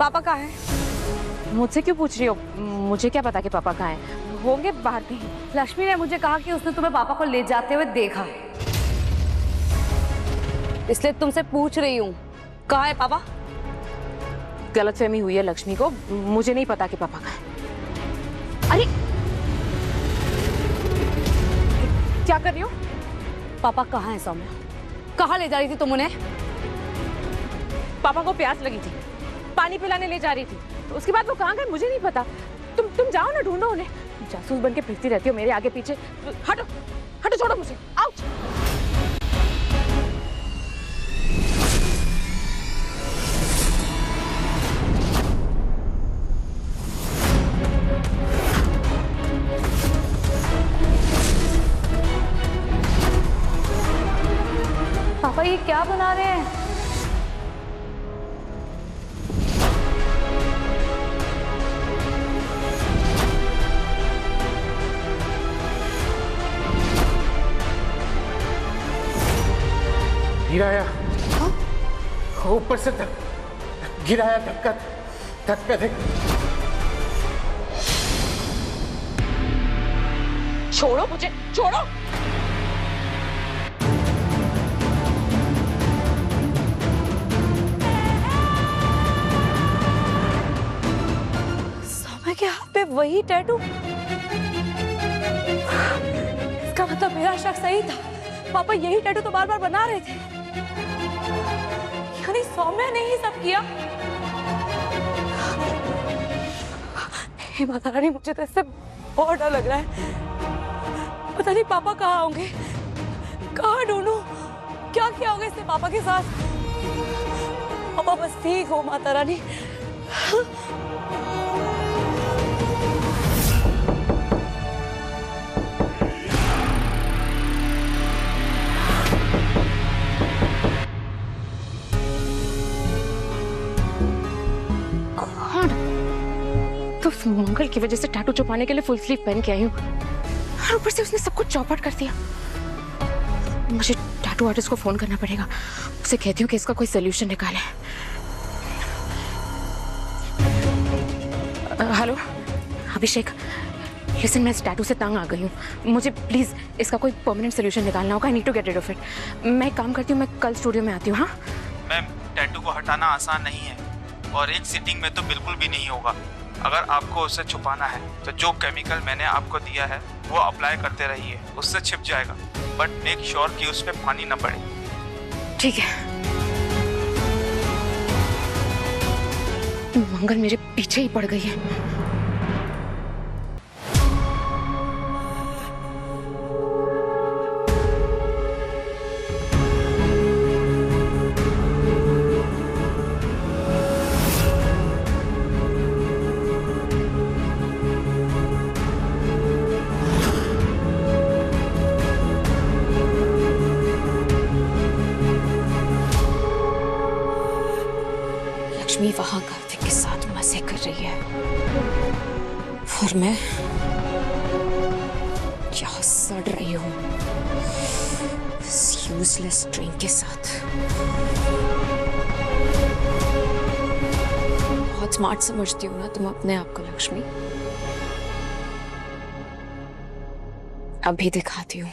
पापा कहाँ है? मुझसे क्यों पूछ रही हो? मुझे क्या पता कि पापा कहाँ हैं? होंगे बाहर कहीं। लक्ष्मी ने मुझे कहा कि उसने तुम्हें पापा को ले जाते हुए देखा, इसलिए तुमसे पूछ रही हूँ कहाँ है पापा। गलतफहमी हुई है लक्ष्मी को, मुझे नहीं पता कि पापा कहाँ हैं। अरे क्या कर रही हो? पापा कहाँ है सौम्या? कहाँ ले जा रही थी तुम उन्हें? पापा को प्यास लगी थी, पानी पिलाने ले जा रही थी, तो उसके बाद वो कहाँ गए मुझे नहीं पता। तुम जाओ ना, ढूंढो उन्हें। जासूस बन के फिरती रहती हो मेरे आगे पीछे। हटो हटो, छोड़ो मुझे। आउट। पापा ये क्या बना रहे हैं? गिराया, ऊपर से गिराया, धक्का धक्का दे। छोड़ो मुझे, छोड़ो। सौम्या के हाथ पे वही टैटू। इसका मतलब मेरा शक सही था, पापा यही टैटू तो बार बार बना रहे थे। यानी सौम्या ने ही सब किया। हे माता रानी, मुझे तो इससे बहुत डर लग रहा है। पता नहीं पापा कहाँ होंगे, कहाँ ढूंढूं, क्या किया होगा इसने पापा के साथ। पापा बस ठीक हो माता रानी। तो उस मंगल की वजह से टैटू छुपाने के लिए फुल स्लीव पहन के आई हूँ, और ऊपर से उसने सब कुछ चौपट कर दिया। मुझे टैटू आर्टिस्ट को फोन करना पड़ेगा, उसे कहती हूँ कि इसका कोई सोल्यूशन निकाले। हेलो अभिषेक, लिसन, मैं इस टैटू से तंग आ गई हूँ, मुझे प्लीज इसका कोई परमानेंट सोल्यूशन निकालना होगा। I need to get rid of it. मैं एक काम करती हूँ, मैं कल स्टूडियो में आती हूँ। हाँ मैम, टैटू को हटाना आसान नहीं है और एक सिटिंग में तो बिल्कुल भी नहीं होगा। अगर आपको उसे छुपाना है तो जो केमिकल मैंने आपको दिया है वो अप्लाई करते रहिए, उससे छिप जाएगा, बट मेक श्योर कि उस पर पानी न पड़े। ठीक है। मंगल मेरे पीछे ही पड़ गई है। लक्ष्मी वहां कार्तिक के साथ मजे कर रही है और मैं यहाँ सड़ रही हूँ इस यूजलेस ड्रिंक के साथ। बहुत स्मार्ट समझती हूँ ना तुम अपने आप को लक्ष्मी, अभी दिखाती हूँ।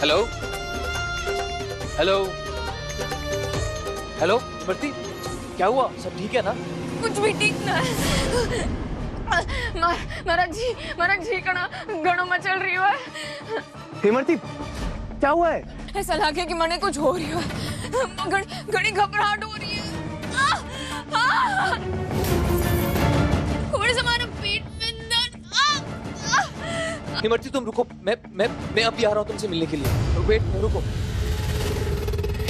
हेलो हेलो हेलो इमरती, क्या हुआ? सब ठीक है ना? कुछ भी ठीक ना है। मारा जी घणो मचल रही है। इमरती, क्या हुआ है? ऐसा लगे कि मने कुछ हो रही है, घणी घबराहट हो रही है। थोड़ी सी मारा पेट में दर्द। इमरती तुम रुको, मैं अभी आ रहा हूँ तुमसे मिलने के लिए। वेट, रुको।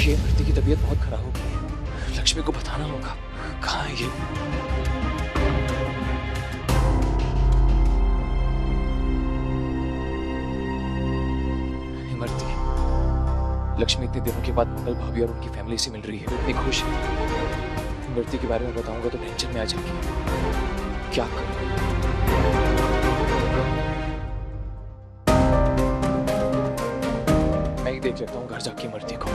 ये इमरती की तबीयत बहुत खराब हो गई है, लक्ष्मी को बताना होगा। कहाँ है ये? लक्ष्मी इतने दिनों के बाद मंगल भाभी और उनकी फैमिली से मिल रही है, इतनी खुश है। मृत्यु के बारे में बताऊंगा तो टेंशन में आ जाएगी। क्या करूं? मैं ही देख लेता हूँ घर जाके मृत्यु को।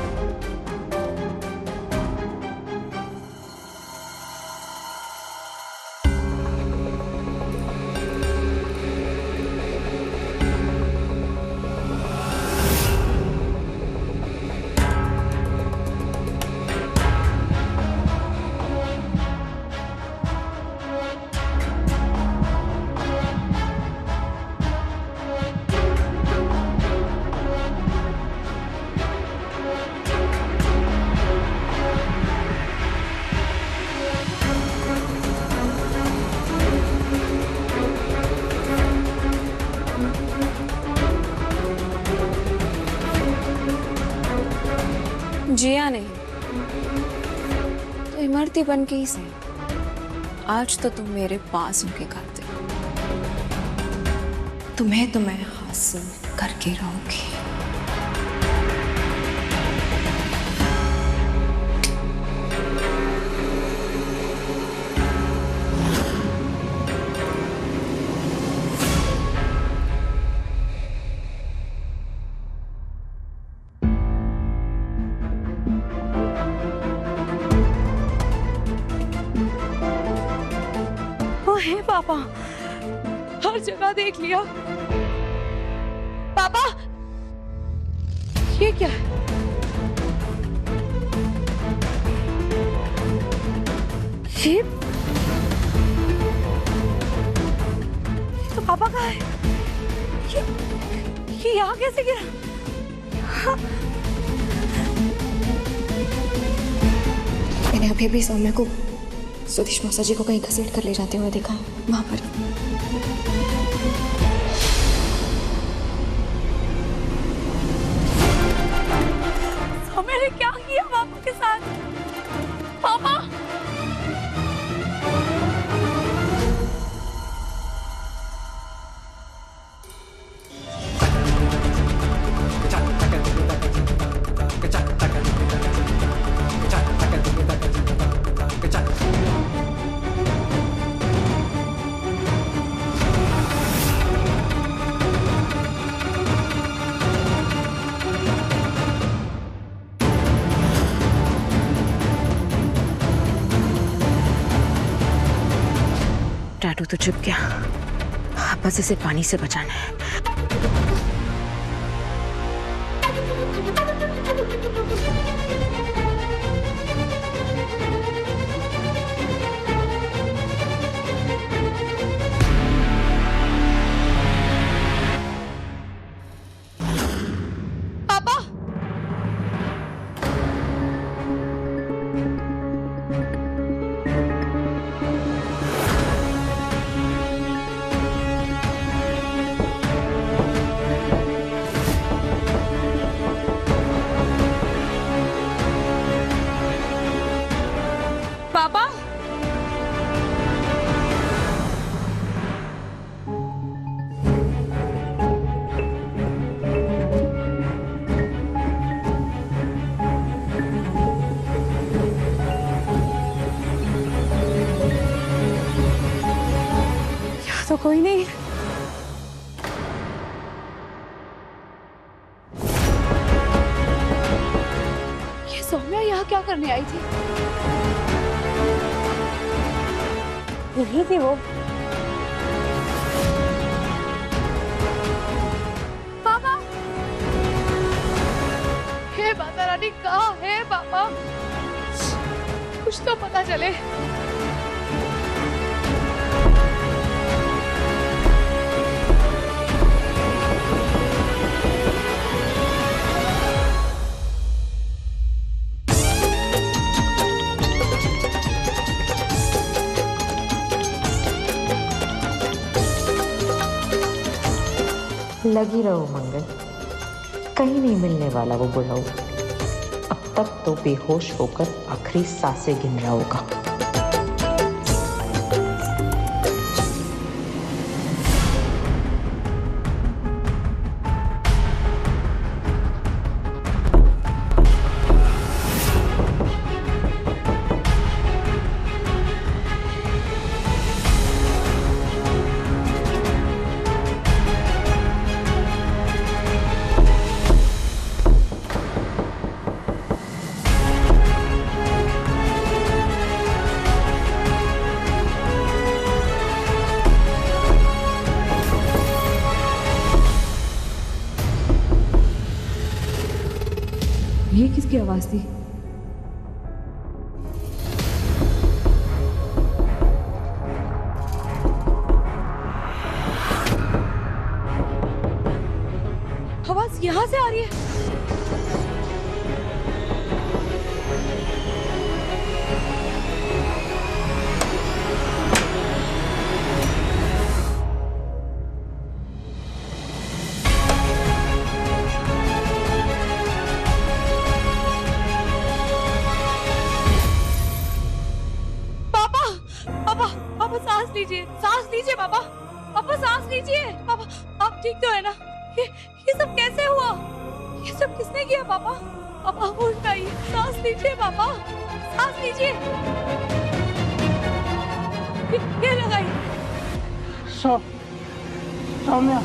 जिया नहीं तो इमरती बन के ही सही, आज तो तुम मेरे पास होके करते, तुम्हें तो मैं हासिल करके रहूंगी। हे पापा, हर जगह देख लिया। पापा, ये क्या है? ये तो पापा का है। ये यहाँ कैसे गिरा? मैंने अभी भी सौम्या को सुदेश मौसा जी को कहीं घसीट कर ले जाते हुए देखा है, वहां पर। सौम्या ने क्या किया पापा के साथ? पापा, टैटू तो छिप गया, बस इसे पानी से बचाना है। पापा, यहाँ तो कोई नहीं। ये सौम्या यहाँ क्या करने आई थी? यही थी वो। पापा, हे माता रानी, कहाँ है पापा? कुछ तो पता चले। लगी रहो मंगल, कहीं नहीं मिलने वाला वो बुढ़ाऊ। अब तक तो बेहोश होकर आखिरी सांसें गिन रहा होगा। ये किसकी आवाज थी? आवाज यहाँ से आ रही है। पापा पापा पापा सांस लीजिए पापा। पापा सांस लीजिए पापा। आप ठीक तो है ना? ये सब कैसे हुआ? ये सब किसने किया पापा? पापा होश में आइए, सांस लीजिए पापा, सांस लीजिए। ये लगाइए। सौम्या,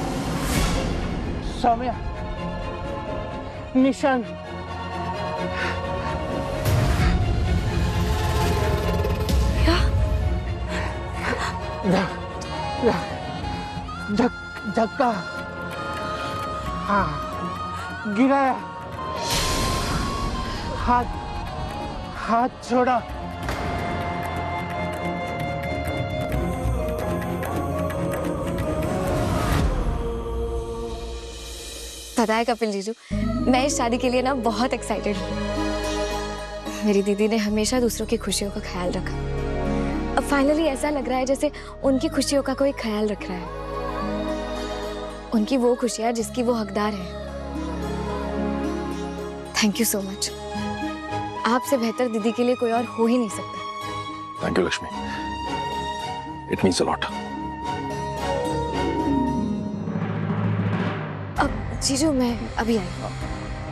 सौम्या, निशान। क्या? धक्का। हाँ, गिराया। हाथ छोड़ा। पता है कपिल जीजू, मैं इस शादी के लिए ना बहुत एक्साइटेड हूँ। मेरी दीदी ने हमेशा दूसरों की खुशियों का ख्याल रखा। अब फाइनली ऐसा लग रहा है जैसे उनकी खुशियों का कोई ख्याल रख रहा है। उनकी वो खुशियाँ जिसकी वो हकदार है। Thank you so much. आपसे बेहतर दीदी के लिए कोई और हो ही नहीं सकता। Thank you Lakshmi, it means a lot. अब जीजू मैं अभी आई।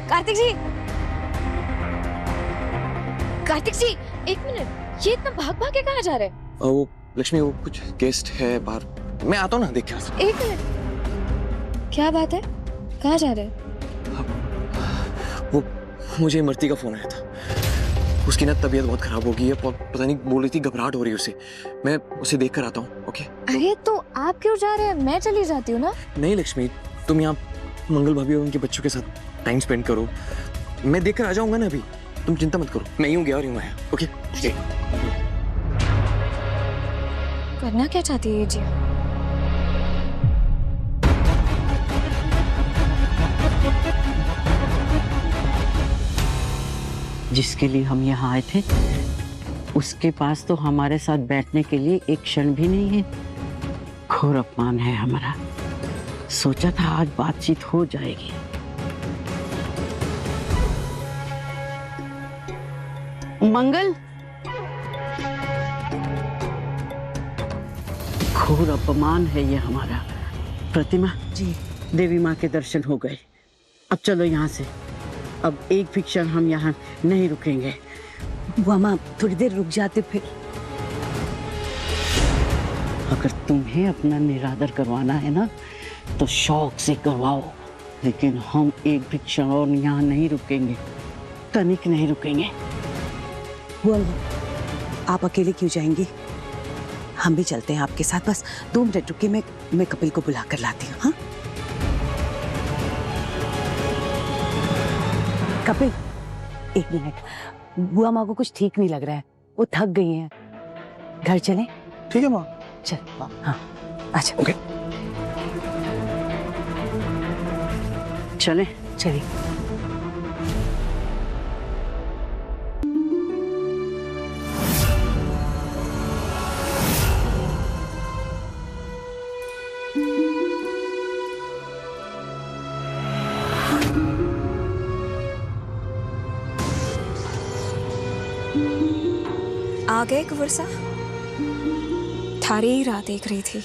कार्तिक जी, कार्तिक जी एक मिनट, ये इतना भाग भाग के कहाँ जा रहे हैं? वो लक्ष्मी, वो कुछ गेस्ट है बाहर, मैं आता हूँ ना, देख के आता हूँ। एक मिनट, क्या बात है, कहाँ जा रहे हैं? वो मुझे इमरती का फोन आया था। उसकी ना तबीयत बहुत खराब हो गई है, पता नहीं, बोल रही थी घबराहट हो रही है उसे। मैं उसे देख कर आता हूँ। ओके? अरे तो आप क्यों जा रहे हैं? मैं चली जाती हूँ ना। नहीं लक्ष्मी, तुम यहाँ मंगल भाभी और उनके बच्चों के साथ टाइम स्पेंड करो। मैं देख कर आ जाऊंगा ना अभी, तुम चिंता मत करो। मैं यूं गया और यूं आया। ओके? करना क्या चाहती है ये जी? जिसके लिए हम यहाँ आए थे, उसके पास तो हमारे साथ बैठने के लिए एक क्षण भी नहीं है। घोर अपमान है हमारा। सोचा था आज बातचीत हो जाएगी। मंगल, घोर अपमान है ये हमारा। प्रतिमा जी, देवी माँ के दर्शन हो गए। अब चलो यहाँ से। अब एक भी क्षण हम यहाँ नहीं रुकेंगे। बुआ माँ, थोड़ी देर रुक जाते फिर। अगर तुम्हें अपना निरादर करवाना है ना, तो शौक से करवाओ, लेकिन हम एक भी क्षण और यहाँ नहीं रुकेंगे, तनिक नहीं रुकेंगे। बुआ माँ, आप अकेले क्यों जाएंगी? हम भी चलते हैं आपके साथ। बस 2 मिनट रुकिए, मैं कपिल को बुला कर लाती हूँ। हाँ कपिल, 1 मिनट। बुआ माँ को कुछ ठीक नहीं लग रहा है, वो थक गई हैं। घर चलें? ठीक है माँ। चल। हाँ अच्छा। ओके, चले। चलिए। आ गए कुंवर सा? थारी राह देख रही थी।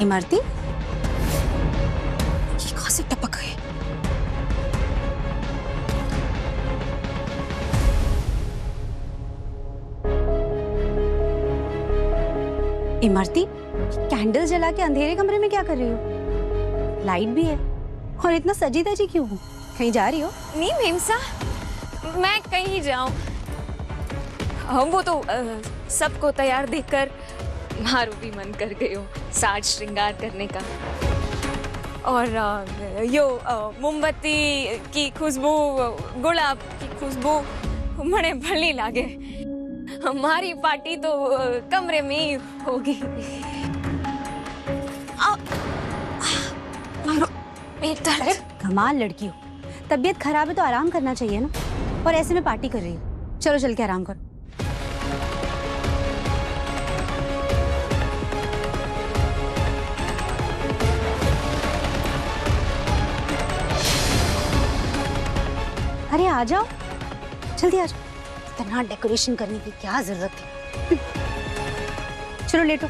इमरती, ये कहाँ से टपक गए? इमरती, कैंडल जला के अंधेरे कमरे में क्या कर रही हो? लाइट भी है और इतना सजी धजी क्यों हो? कहीं जा रही हो? नहीं मेमसा, मैं कहीं जाऊं? वो तो सबको तैयार देखकर मारू भी मन कर गई हो साज श्रृंगार करने का। और यो मोमबत्ती की खुशबू, गुलाब की खुशबू मने भली लागे। हमारी पार्टी तो कमरे में ही होगी। पेट दर्द। कमाल लड़की हो, तबीयत खराब है तो आराम करना चाहिए ना, और ऐसे में पार्टी कर रही हो। चलो चल के आराम करो। अरे आ जाओ, जल्दी आ जाओ। इतना डेकोरेशन करने की क्या जरूरत थी? चलो लेटो।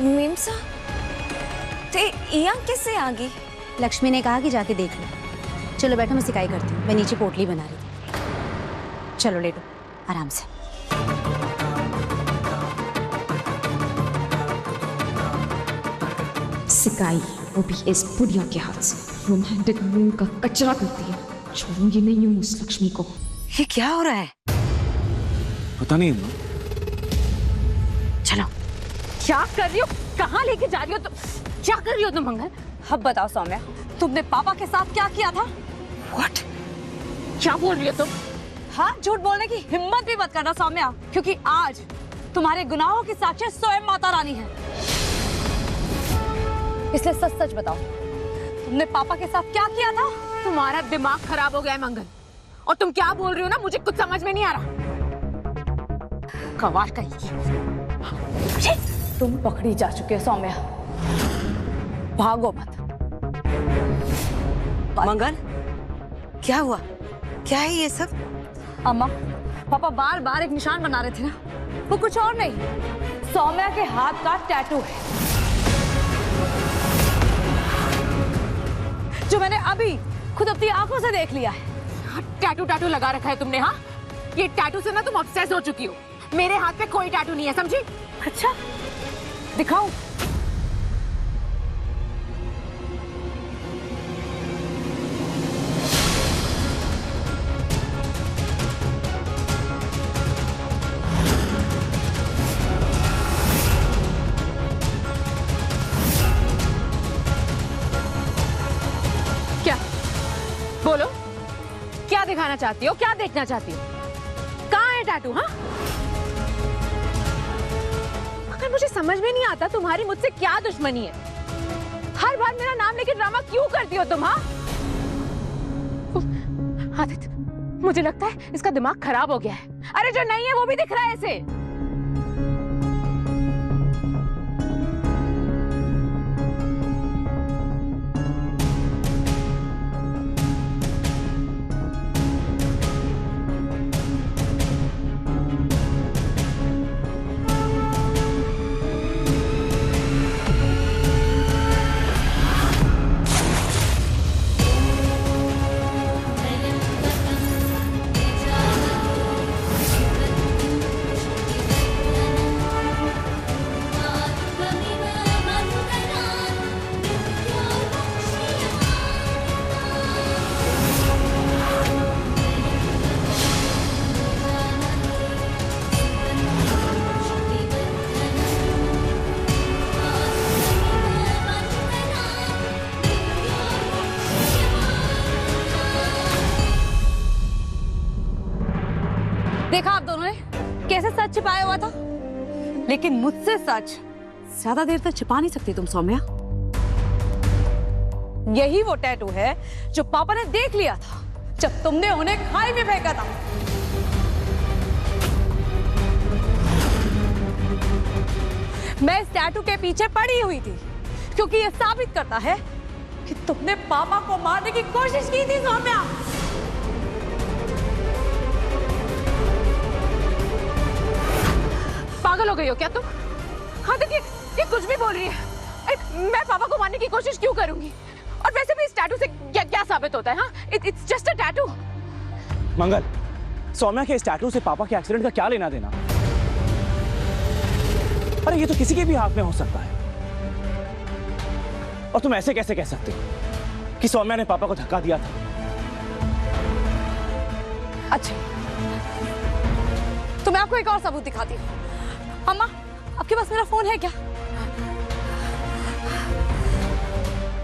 मेमसा, ते यहाँ कैसे आ गई? लक्ष्मी ने कहा कि जाके देख लो। चलो बैठो, मैं सिकाई करती हूँ। मैं नीचे पोटली बना रही थी। चलो लेटो आराम से। सिकाई, वो भी इस बुढ़िया के हाथ से। रोमांटिक मूड का कचरा करती है। छोड़ूंगी नहीं हूँ उस लक्ष्मी को। ये क्या हो रहा है? पता नहीं अम्मा। चलो, क्या कर रही हो? कहाँ लेके जा रही हो तुम? क्या कर रही हो तुम मंगल? अब बताओ सौम्या, तुमने पापा के साथ क्या किया था? What? क्या बोल रही हो तुम? हाँ, झूठ बोलने की हिम्मत भी मत करना सौम्या, क्योंकि आज तुम्हारे गुनाहों की साक्षी स्वयं माता रानी है। इसलिए सच सच बताओ, तुमने पापा के साथ क्या किया था? तुम्हारा दिमाग खराब हो गया है मंगल, और तुम क्या बोल रही हो ना, मुझे कुछ समझ में नहीं आ रहा। कवार कहीं। तुम पकड़ी जा चुके हो सौम्या, भागो मत। मंगल, क्या हुआ? क्या है ये सब? अम्मा, पापा बार बार एक निशान बना रहे थे ना, वो कुछ और नहीं, सौम्या के हाथ का टैटू है, जो मैंने अभी खुद अपनी आंखों से देख लिया है। टैटू टैटू लगा रखा है तुमने? हाँ, ये टैटू से ना तुम ऑब्सेस हो चुकी हो। मेरे हाथ पे कोई टैटू नहीं है, समझी? अच्छा, दिखाओ। क्या? बोलो, क्या दिखाना चाहती हो? क्या देखना चाहती हो? कहाँ है टैटू? हाँ, अगर मुझे समझ में नहीं आता तुम्हारी मुझसे क्या दुश्मनी है। हर बार मेरा नाम लेके ड्रामा क्यों करती हो तुम? हाँ, आदित्य, मुझे लगता है इसका दिमाग खराब हो गया है। अरे जो नहीं है वो भी दिख रहा है इसे। देखा आप दोनों ने कैसे सच छिपाया हुआ था, लेकिन मुझसे सच ज्यादा देर तक छिपा नहीं सकती तुम सौम्या। यही वो टैटू है जो पापा ने देख लिया था जब तुमने उन्हें खाई में फेंका था। मैं इस टैटू के पीछे पड़ी हुई थी क्योंकि यह साबित करता है कि तुमने पापा को मारने की कोशिश की थी सौम्या। पागल हो गई हो क्या तुम? हाँ देखिए, ये कुछ भी बोल रही है। मैं पापा को मारने की कोशिश क्यों करूंगी? और वैसे भी इस टैटू से क्या साबित होता है? हाँ, इट्स जस्ट अ टैटू। मंगल, सौम्या के इस टैटू से पापा के एक्सीडेंट का क्या लेना देना? अरे ये तो किसी के भी हाथ में हो सकता है। और तुम ऐसे कैसे कह सकते हो कि सौम्या ने पापा को धक्का दिया था। अच्छा, तो मैं आपको एक और सबूत दिखाती हूँ। अम्मा, आपके पास मेरा फोन है क्या?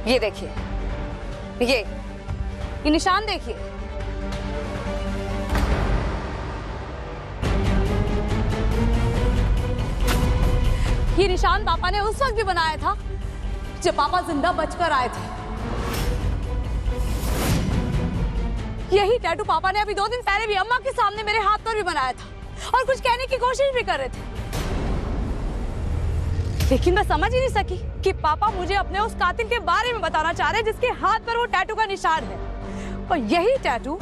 ये देखिए, ये निशान देखिए। ये निशान पापा ने उस वक्त भी बनाया था जब पापा जिंदा बचकर आए थे। यही टैटू पापा ने अभी 2 दिन पहले भी अम्मा के सामने मेरे हाथ पर भी बनाया था और कुछ कहने की कोशिश भी कर रहे थे, लेकिन मैं समझ ही नहीं सकी कि पापा मुझे अपने उस कातिल के बारे में बताना चाह रहे हैं जिसके हाथ पर वो टैटू का निशान है। और यही टैटू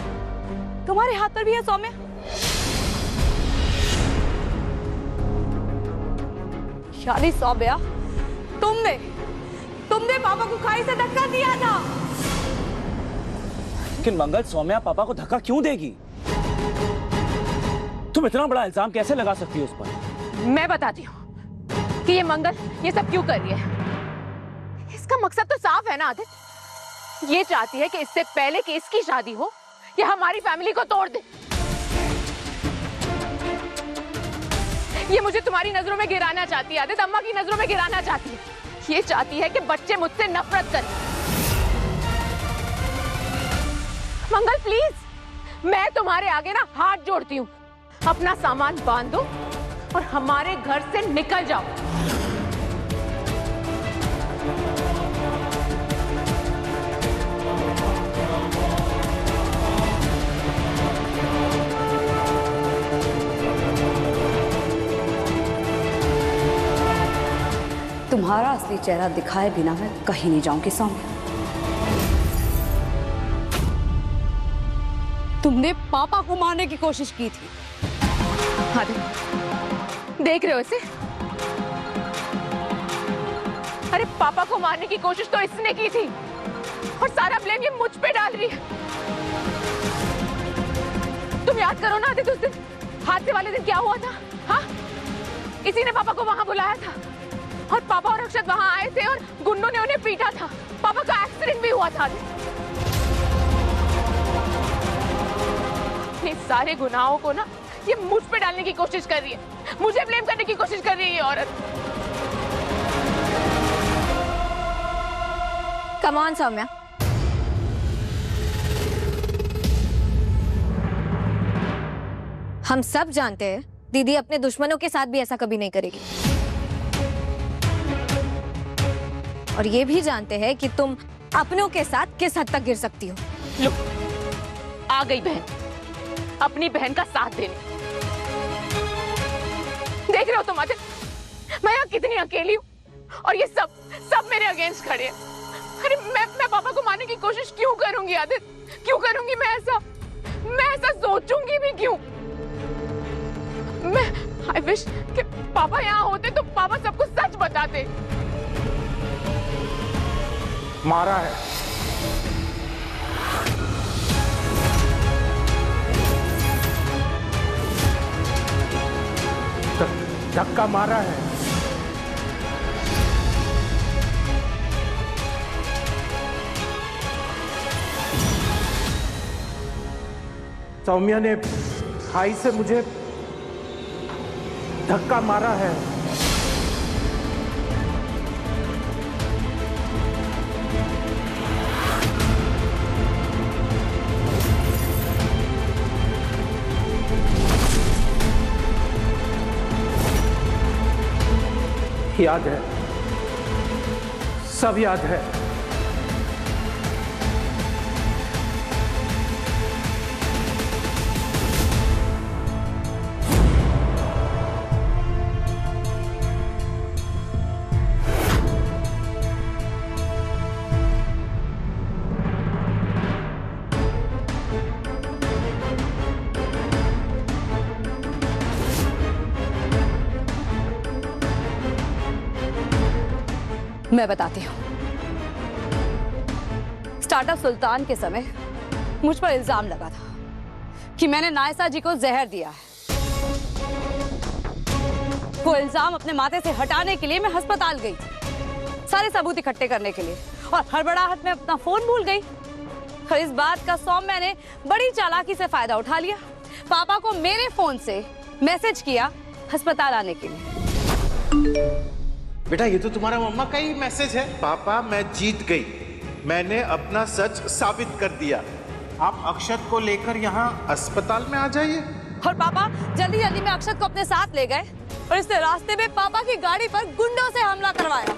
तुम्हारे हाथ पर भी है सौम्या। यानी सौम्या, तुमने पापा को खाई से धक्का दिया था। लेकिन मंगल, सौम्या पापा को धक्का क्यों देगी? तुम इतना बड़ा इल्जाम कैसे लगा सकती हो उस पर? मैं बताती हूँ कि ये मंगल ये सब क्यों कर रही है। इसका मकसद तो साफ है ना आदित्य। ये चाहती है कि इससे पहले कि इसकी शादी हो, ये हमारी फैमिली को तोड़ दे। ये मुझे तुम्हारी नजरों में गिराना चाहती है आदित्य, अम्मा की नजरों में गिराना चाहती है। ये चाहती है कि बच्चे मुझसे नफरत करें। मंगल प्लीज, मैं तुम्हारे आगे ना हाथ जोड़ती हूँ, अपना सामान बांध दो और हमारे घर से निकल जाओ। तुम्हारा असली चेहरा दिखाए बिना मैं कहीं नहीं जाऊंगी सौम्या। तुमने पापा को मारने की कोशिश की थी। देख रहे हो इसे? अरे पापा को मारने की कोशिश तो इसने की थी और सारा ब्लेम ये मुझ पे डाल रही है। तुम याद करो ना आदित्य, उस दिन हादसे वाले दिन क्या हुआ था? हाँ, इसी ने पापा को वहां बुलाया था और पापा और अक्षत वहां आए थे और गुंडों ने उन्हें पीटा था। पापा का एक्सीडेंट भी हुआ था। अपने सारे गुनाहों को ना ये मुझ पे डालने की कोशिश कर रही है, मुझे ब्लेम करने की कोशिश कर रही है ये औरत। कम ऑन सौम्या, हम सब जानते हैं दीदी अपने दुश्मनों के साथ भी ऐसा कभी नहीं करेगी। और ये भी जानते हैं कि तुम अपनों के साथ किस हद तक गिर सकती हो। लो, आ गई बहन अपनी बहन का साथ देने। देख रहे हो तुम आदित्य, मैं यहाँ कितनी अकेली हूँ और ये सब मेरे अगेंस्ट खड़े हैं। अरे मैं पापा को मारने की कोशिश क्यों करूंगी आदित्य? क्यों करूंगी मैं ऐसा सोचूंगी भी क्यों? आई विश कि पापा यहाँ होते तो पापा सबको सच बताते। मारा है, धक्का मारा है। सौम्या ने खाई से मुझे धक्का मारा है। याद है, सब याद है। मैं बताती हूँ। स्टार्टअप सुल्तान के समय मुझ पर इल्जाम लगा था कि मैंने नायसा जी को जहर दिया है। वो इल्जाम अपने माथे से हटाने के लिए मैं अस्पताल गई थी, सारे सबूत इकट्ठे करने के लिए। और हड़बड़ाहट में अपना फोन भूल गई। और इस बात का सौम्या ने बड़ी चालाकी से फायदा उठा लिया। पापा को मेरे फोन से मैसेज किया अस्पताल आने के लिए। बेटा ये तो तुम्हारा मम्मा का ही मैसेज है। पापा मैं जीत गई, मैंने अपना सच साबित कर दिया। आप अक्षत को लेकर यहाँ अस्पताल में आ जाइए। और पापा जल्दी जल्दी में अक्षत को अपने साथ ले गए और इसने रास्ते में पापा की गाड़ी पर गुंडों से हमला करवाया।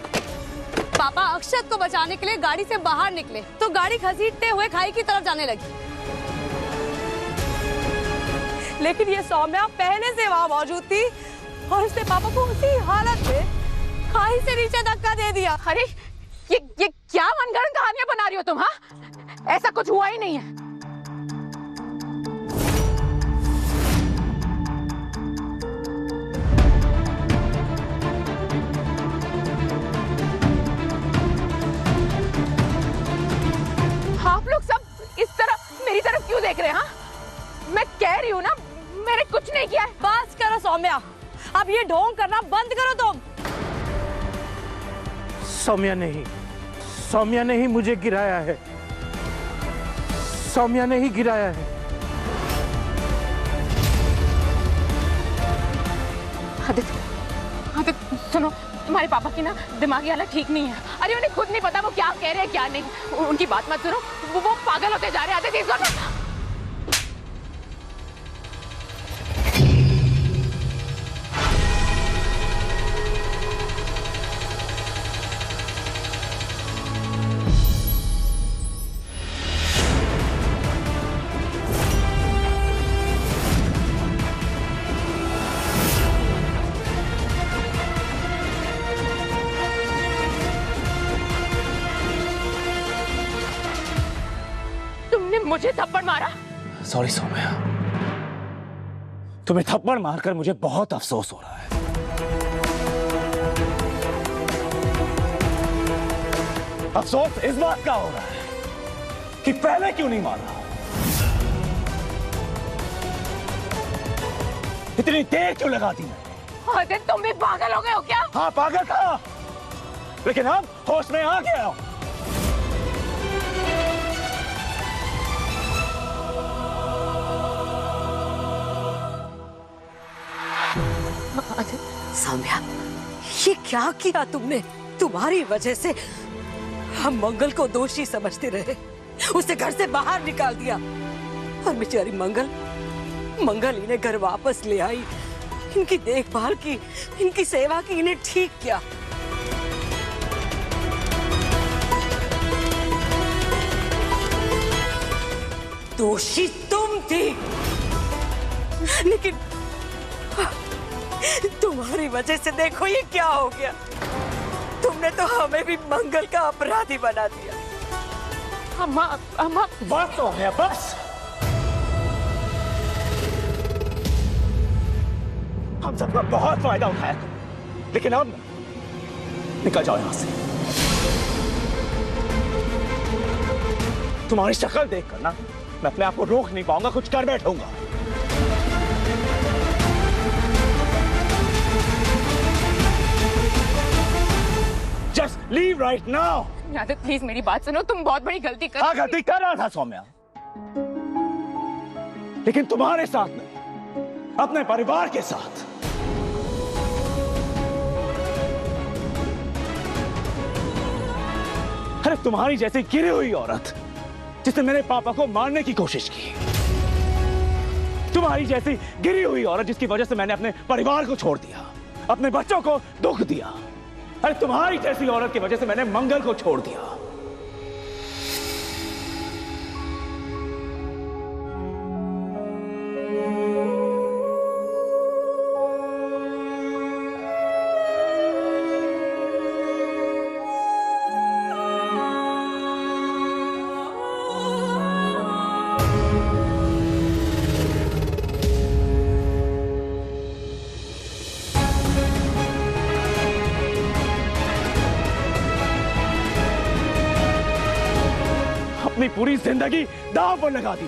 पापा अक्षत को बचाने के लिए गाड़ी से बाहर निकले तो गाड़ी घसीटते हुए खाई की तरफ जाने लगी, लेकिन ये सौम्या पहले से वहां मौजूद थी और उसने पापा को उसी हालत में खाई से नीचे धक्का दे दिया। अरे ये क्या मनगढ़ंत कहानियां बना रही हो तुम? हाँ, ऐसा कुछ हुआ ही नहीं है। आप लोग सब इस तरह मेरी तरफ क्यों देख रहे हैं? हाँ, मैं कह रही हूँ ना, मैंने कुछ नहीं किया है। बस करो सौम्या, अब ये ढोंग करना बंद करो तुम। सौम्या ने ही मुझे गिराया है। सौम्या ने ही गिराया है। आदित्य सुनो, तुम्हारे पापा की ना दिमागी हालत ठीक नहीं है। अरे उन्हें खुद नहीं पता वो क्या कह रहे हैं क्या नहीं। उनकी बात मत सुनो, वो पागल होते जा रहे हैं। आदित्य मुझे थप्पड़ मारा? सॉरी सौम्या, तुम्हें थप्पड़ मारकर मुझे बहुत अफसोस हो रहा है। अफसोस इस बात का हो रहा है कि पहले क्यों नहीं मारा। इतनी देर क्यों लगा दी? अरे तुम भी पागल हो गए हो क्या? हाँ पागल था, लेकिन अब होश में आ गया। सौम्या, ये क्या किया तुमने? तुम्हारी वजह से हम मंगल को दोषी समझते रहे, उसे घर से बाहर निकाल दिया और बेचारी मंगल इन्हें घर वापस ले आई, इनकी देखभाल की, इनकी सेवा की, इन्हें ठीक किया। दोषी तुम थी, लेकिन तुम्हारी वजह से देखो ये क्या हो गया। तुमने तो हमें भी मंगल का अपराधी बना दिया। अम्मा बस हो गया, बस। हम सबका बहुत फायदा उठाया, लेकिन अब निकल जाओ यहां से। तुम्हारी शक्ल देखकर ना मैं अपने आप को रोक नहीं पाऊंगा, कुछ कर बैठूंगा। Just leave right now. Yadav please मेरी बात सुनो, तुम बहुत बड़ी गलती कर। हाँ गलती कर रहा था सौम्या, लेकिन तुम्हारे साथ नहीं, अपने परिवार के साथ। अरे तुम्हारी जैसी गिरी हुई औरत जिसने मेरे पापा को मारने की कोशिश की, तुम्हारी जैसी गिरी हुई औरत जिसकी वजह से मैंने अपने परिवार को छोड़ दिया, अपने बच्चों को दुख दिया। अरे तुम्हारी जैसी औरत की वजह से मैंने मंगल को छोड़ दिया। अपनी पूरी जिंदगी दांव पर लगा दी,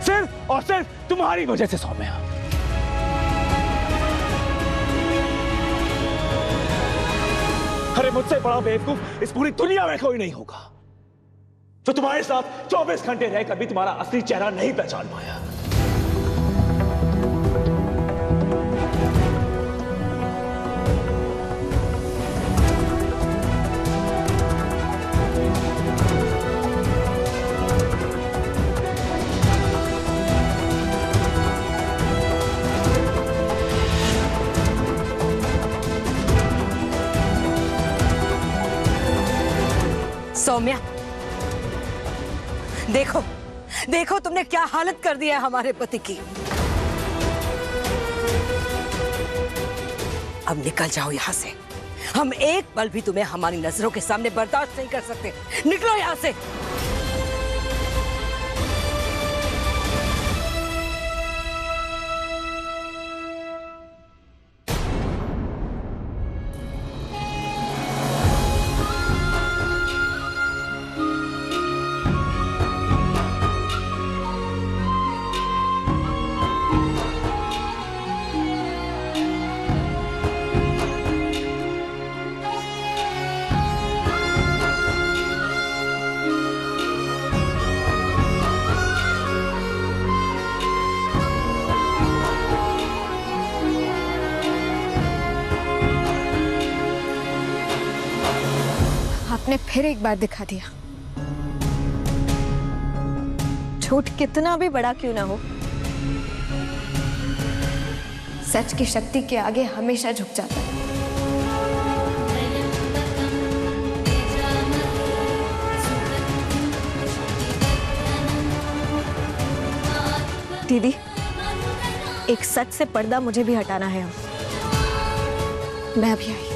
सिर्फ और सिर्फ तुम्हारी वजह से सौम्या। अरे मुझसे बड़ा बेवकूफ इस पूरी दुनिया में कोई नहीं होगा जो तुम्हारे साथ 24 घंटे रहकर भी तुम्हारा असली चेहरा नहीं पहचान पाया। सौम्या, देखो देखो तुमने क्या हालत कर दिया है हमारे पति की। अब निकल जाओ यहाँ से। हम एक पल भी तुम्हें हमारी नजरों के सामने बर्दाश्त नहीं कर सकते। निकलो यहाँ से। आपने फिर एक बार दिखा दिया। झूठ कितना भी बड़ा क्यों ना हो, सच की शक्ति के आगे हमेशा झुक जाता है। दीदी, एक सच से पर्दा मुझे भी हटाना है। मैं अभी आई।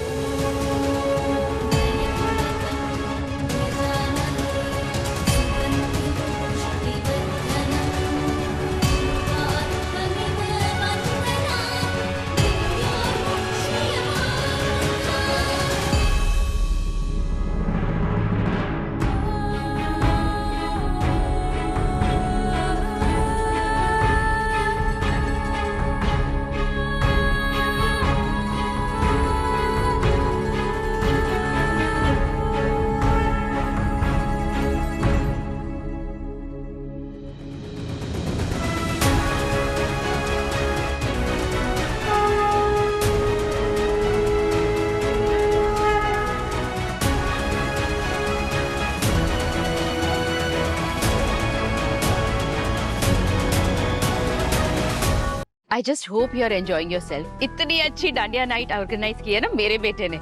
I just hope you are enjoying yourself. इतनी अच्छी डांडिया नाइट ऑर्गेनाइज की है ना मेरे बेटे ने।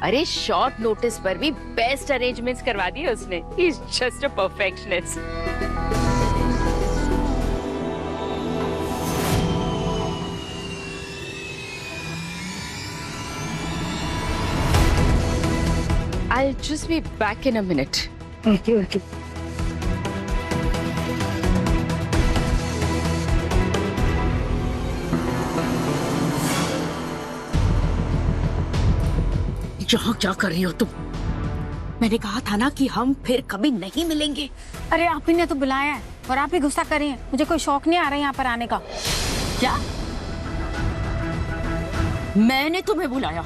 अरे शॉर्ट नोटिस पर भी बेस्ट अरेंजमेंट्स करवा दिए उसने। He is just a perfectionist. I'll just be back in a minute. Okay, okay. यहाँ क्या कर रही हो तुम? मैंने कहा था ना कि हम फिर कभी नहीं मिलेंगे। अरे आप ही ने तो बुलाया है और आप ही गुस्सा कर रही हैं। मुझे कोई शौक नहीं आ रहा यहाँ पर आने का। क्या? मैंने तुम्हें बुलाया?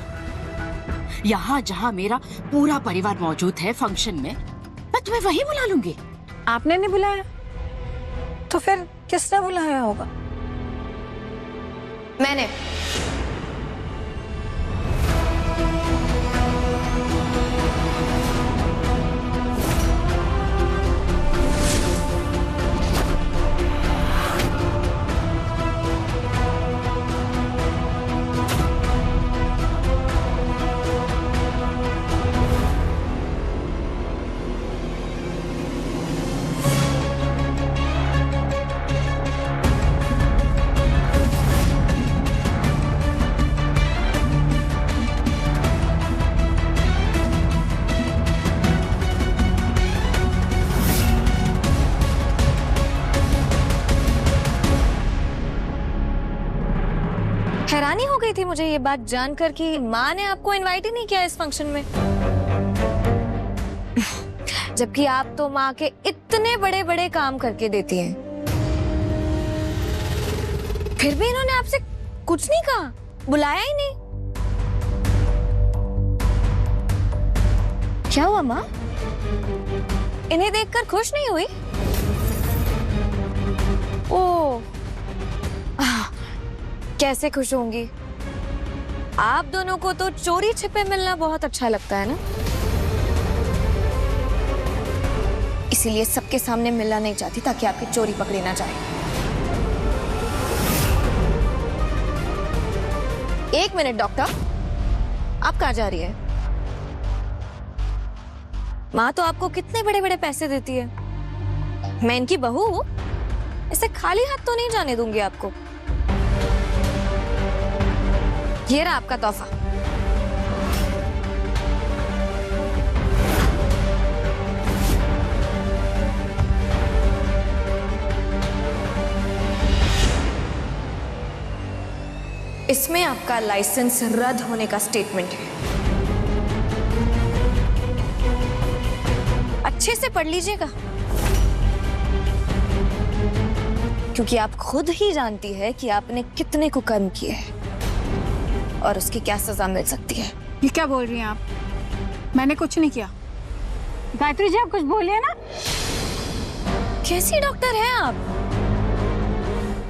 यहाँ जहाँ मेरा पूरा परिवार मौजूद है फंक्शन में, मैं तुम्हें वहीं बुला लूंगी। आपने नहीं बुलाया तो फिर किसने बुलाया होगा? मैंने। हैरानी हो गई थी मुझे ये बात जानकर कि माँ ने आपको इनवाइट ही नहीं किया इस फंक्शन में। जबकि आप तो माँ के इतने बड़े बड़े काम करके देती हैं। फिर भी इन्होंने आपसे कुछ नहीं कहा, बुलाया ही नहीं। क्या हुआ माँ? इन्हें देखकर खुश नहीं हुई? ओह, कैसे खुश होंगी? आप दोनों को तो चोरी छिपे मिलना बहुत अच्छा लगता है ना, इसीलिए सबके सामने मिलना नहीं चाहती ताकि आपकी चोरी पकड़ी ना जाए। एक मिनट डॉक्टर, आप कहाँ जा रही है? माँ तो आपको कितने बड़े बड़े पैसे देती है। मैं इनकी बहू हूँ, इसे खाली हाथ तो नहीं जाने दूंगी आपको। ये रहा आपका तोहफा। इसमें आपका लाइसेंस रद्द होने का स्टेटमेंट है। अच्छे से पढ़ लीजिएगा, क्योंकि आप खुद ही जानती है कि आपने कितने कुकर्म किए हैं और उसकी क्या सजा मिल सकती है। ये क्या बोल रही हैं आप? मैंने कुछ नहीं किया। गायत्री जी आप कुछ बोलिए ना। कैसी डॉक्टर हैं आप?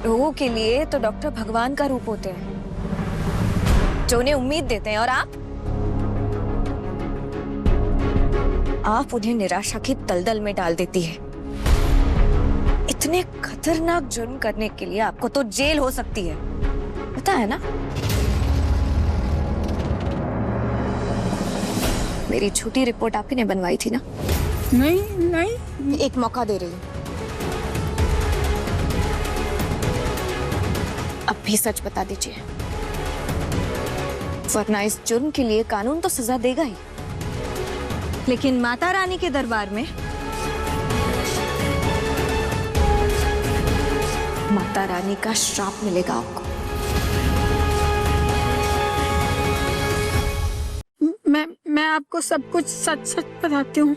लोगों के लिए तो डॉक्टर भगवान का रूप होते हैं, जो उन्हें उम्मीद देते हैं, और आप उन्हें निराशा की दलदल में डाल देती है। इतने खतरनाक जुर्म करने के लिए आपको तो जेल हो सकती है, पता है ना? मेरी झूठी रिपोर्ट आप ही ने बनवाई थी ना? नहीं। एक मौका दे रही हूँ, अब भी सच बता दीजिए, वरना इस जुर्म के लिए कानून तो सजा देगा ही, लेकिन माता रानी के दरबार में माता रानी का श्राप मिलेगा आपको। मैं आपको सब कुछ सच सच बताती हूँ।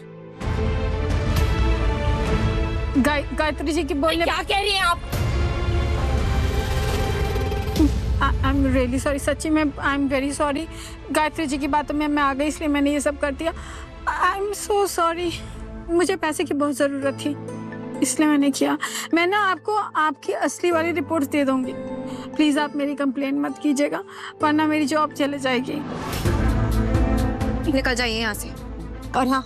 गायत्री जी की बोलने। क्या कह रही हैं आप? आई एम रियली सॉरी, सच्ची में I am very sorry. Gayatri ji की बातों में मैं आ गई, इसलिए मैंने ये सब कर दिया। I am so sorry. मुझे पैसे की बहुत ज़रूरत थी, इसलिए मैंने किया। मैं ना आपको आपकी असली वाली रिपोर्ट दे दूंगी। प्लीज़ आप मेरी कंप्लेंट मत कीजिएगा, वरना मेरी जॉब चले जाएगी। निकल जाइए यहाँ से। और हाँ,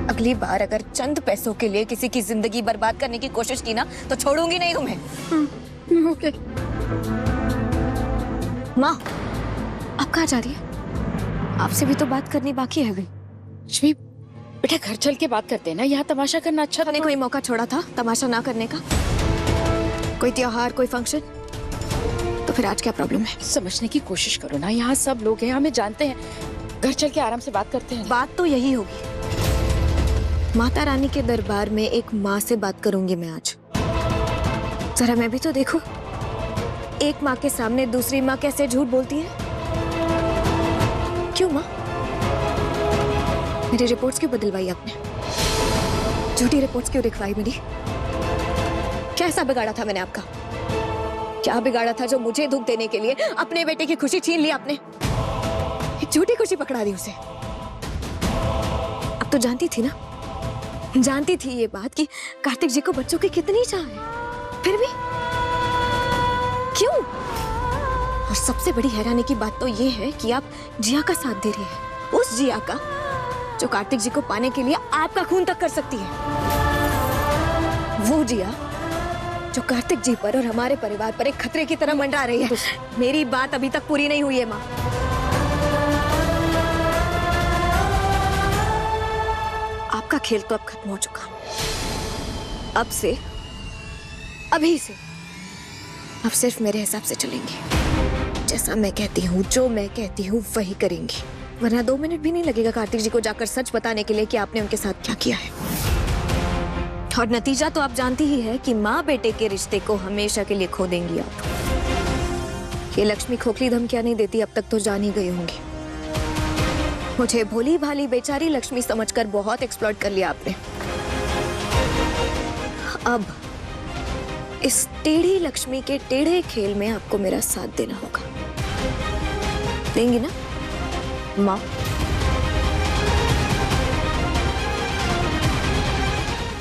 अगली बार अगर चंद पैसों के लिए किसी की जिंदगी बर्बाद करने की कोशिश की ना, तो छोड़ूंगी नहीं तुम्हें। ओके। माँ, आप कहाँ जा रही है? आपसे भी तो बात करनी बाकी है अभी। लक्ष्मी बेटा, घर चल के बात करते हैं ना, यहाँ तमाशा करना अच्छा मैंने कोई मौका छोड़ा था तमाशा ना करने का? कोई त्योहार, कोई फंक्शन? तो फिर आज क्या प्रॉब्लम है? समझने की कोशिश करो ना, यहाँ सब लोग हैं, हमें जानते हैं। घर चल के आराम से बात करते हैं। बात तो यही होगी। माता रानी के दरबार में एक माँ से बात करूंगी मैं आज। जरा मैं भी तो देखूं, एक माँ के सामने दूसरी माँ कैसे झूठ बोलती है। क्यों माँ? मेरी रिपोर्ट्स क्यों बदलवाई आपने? झूठी रिपोर्ट्स क्यों लिखवाई मेरी? क्या ऐसा बिगाड़ा था मैंने आपका? क्या बिगाड़ा था जो मुझे दुख देने के लिए अपने बेटे की खुशी छीन ली आपने? एक झूठी खुशी पकड़ा दी उसे। अब तो जानती थी ना, जानती थी ये बात कि कार्तिक जी को बच्चों की कितनी चाह है, फिर भी क्यों? और सबसे बड़ी हैरानी की बात तो ये है कि आप जिया का साथ दे रही हैं, उस जिया का जो कार्तिक जी को पाने के लिए आपका खून तक कर सकती है। वो जिया जो कार्तिक जी पर और हमारे परिवार पर एक खतरे की तरह मंडरा रही है। मेरी बात अभी तक पूरी नहीं हुई है माँ। आपका खेल तो अब खत्म हो चुका। अब से, अभी से, अब सिर्फ मेरे हिसाब से चलेंगे। जैसा मैं कहती हूँ, जो मैं कहती हूँ वही करेंगी, वरना 2 मिनट भी नहीं लगेगा कार्तिक जी को जाकर सच बताने के लिए कि आपने उनके साथ क्या किया है। और नतीजा तो आप जानती ही है कि माँ बेटे के रिश्ते को हमेशा के लिए खो देंगी आप। ये लक्ष्मी खोखली धमकियां नहीं देती, अब तक तो जान ही गई होंगी। मुझे भोली भाली बेचारी लक्ष्मी समझकर बहुत एक्सप्लॉइट कर लिया आपने। अब इस टेढ़ी लक्ष्मी के टेढ़े खेल में आपको मेरा साथ देना होगा। देंगी ना माँ?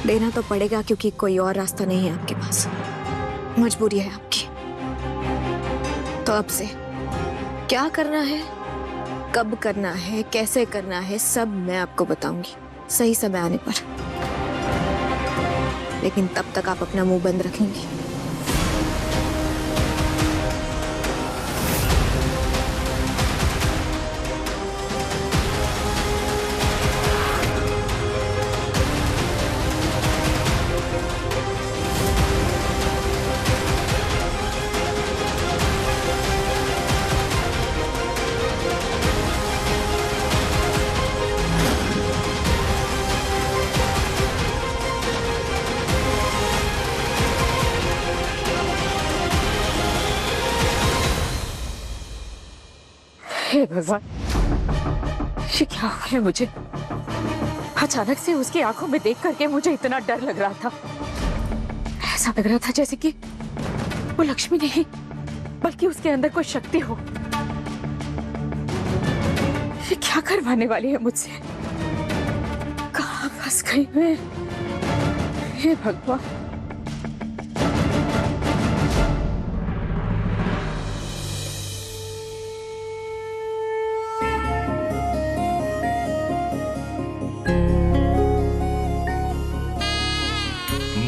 देना तो पड़ेगा क्योंकि कोई और रास्ता नहीं है आपके पास, मजबूरी है आपकी। तो अब से क्या करना है, कब करना है, कैसे करना है, सब मैं आपको बताऊंगी सही समय आने पर। लेकिन तब तक आप अपना मुंह बंद रखेंगी। हे भगवान, ये क्या हो गया मुझे? अचानक से उसकी आंखों में देख करके मुझे इतना डर लग रहा था। ऐसा लग रहा था जैसे कि वो लक्ष्मी नहीं बल्कि उसके अंदर कोई शक्ति हो। ये क्या करवाने वाली है मुझसे? कहाँ फंस गई मैं? हे भगवान।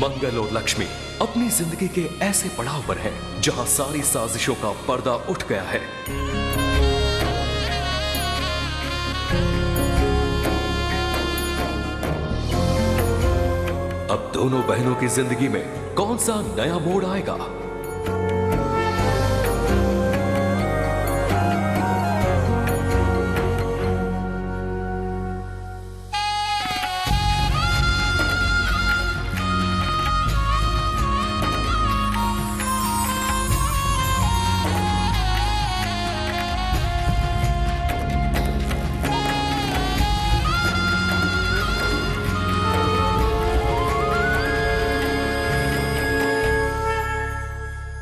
मंगल और लक्ष्मी अपनी जिंदगी के ऐसे पड़ाव पर हैं जहां सारी साजिशों का पर्दा उठ गया है। अब दोनों बहनों की जिंदगी में कौन सा नया मोड़ आएगा?